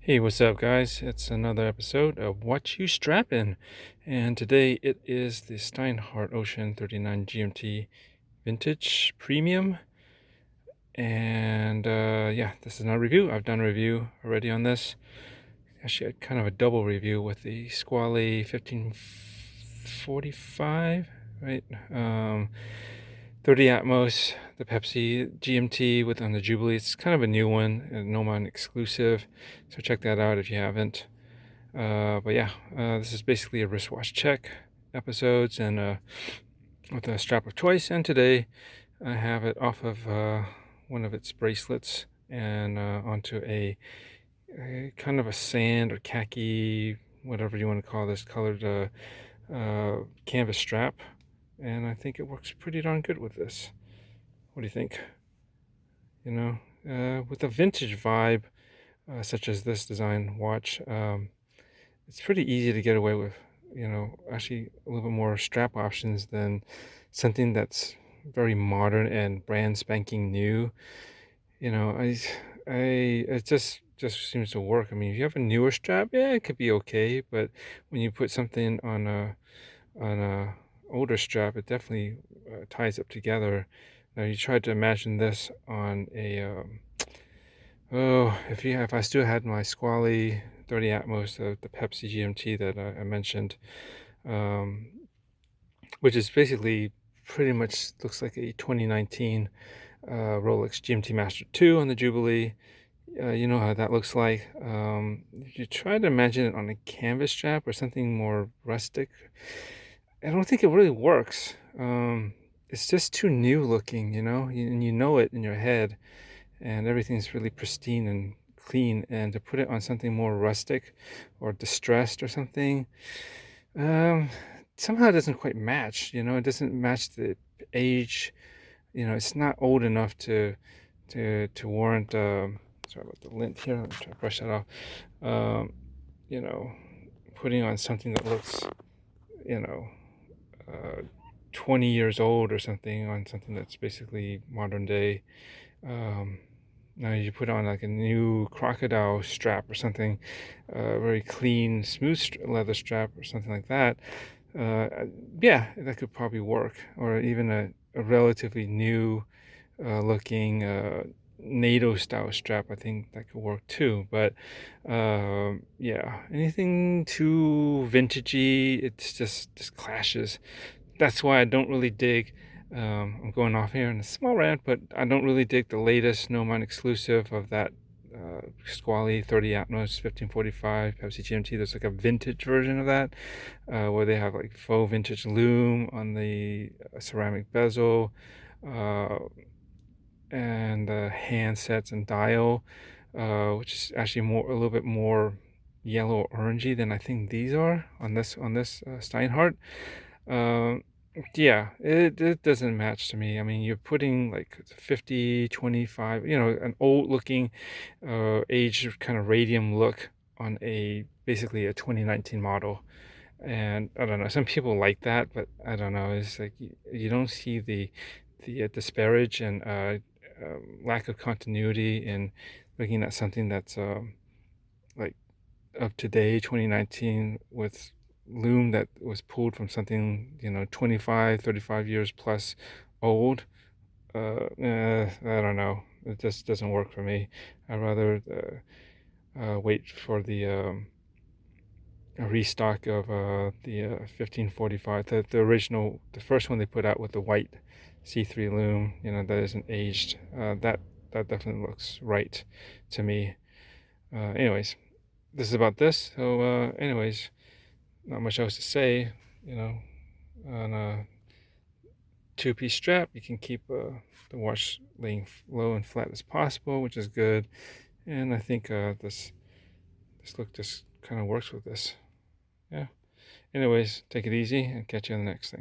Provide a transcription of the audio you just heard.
Hey, what's up, guys? It's another episode of What You Strappin', and today it is the Steinhart Ocean 39 GMT Vintage Premium. And yeah, this is another review. I've done a review already on this. Actually, kind of a double review with the Squally 1545, right? 30 Atmos, the Pepsi GMT with on the Jubilee. It's kind of a new one, a Nomad exclusive. So check that out if you haven't. But yeah, this is basically a wristwatch check episodes and with a strap of choice. And today I have it off of one of its bracelets and onto a kind of a sand or khaki, whatever you want to call this, colored canvas strap. And I think it works pretty darn good with this. What do you think? You know, with a vintage vibe such as this design watch, it's pretty easy to get away with, actually a little bit more strap options than something that's very modern and brand spanking new. You know, it just seems to work. I mean, if you have a newer strap, yeah, it could be okay, but when you put something on a older strap, it definitely ties up together. Now, you try to imagine this on a oh, if I still had my Squally 30 Atmos, the Pepsi GMT that I mentioned, um, which is basically pretty much looks like a 2019 Rolex GMT Master 2 on the Jubilee. You know how that looks like. If you try to imagine it on a canvas strap or something more rustic, I don't think it really works. It's just too new looking, and you know it in your head, and everything's really pristine and clean. And to put it on something more rustic or distressed or something, um, somehow it doesn't quite match. It doesn't match the age. It's not old enough to warrant. Sorry about the lint here. Let me try to brush that off. Um, you know, putting on something that looks, you know, uh, 20 years old or something on something that's basically modern day. Um, Now you put on like a new crocodile strap or something, very clean, smooth leather strap or something like that. Yeah, that could probably work. Or even a relatively new looking NATO style strap. I think that could work too. But yeah, anything too vintagey, it's just clashes. That's why I don't really dig. I'm going off here in a small rant, but I don't really dig the latest Nomad exclusive of that Squally 30 Atmos 1545 Pepsi GMT. There's like a vintage version of that where they have like faux vintage loom on the ceramic bezel uh, and handsets and dial, which is actually a little bit more yellow orangey than I think these are on this Steinhart. Um, yeah, it doesn't match to me. I mean, you're putting like 50, 25, an old looking, aged kind of radium look on a basically a 2019 model. And I don't know, some people like that, but I don't know. It's like you don't see the disparage and lack of continuity in looking at something that's like of today, 2019, with loom that was pulled from something, 25, 35 years plus old. I don't know. It just doesn't work for me. I'd rather wait for the a restock of the 1545, the original, the first one they put out with the white C3 loom, that isn't aged. That definitely looks right to me. Anyways, this is about this. So, anyways, not much else to say. On a two-piece strap, you can keep the watch laying low and flat as possible, which is good. And I think this look just kind of works with this. Yeah. Anyways, take it easy and catch you on the next thing.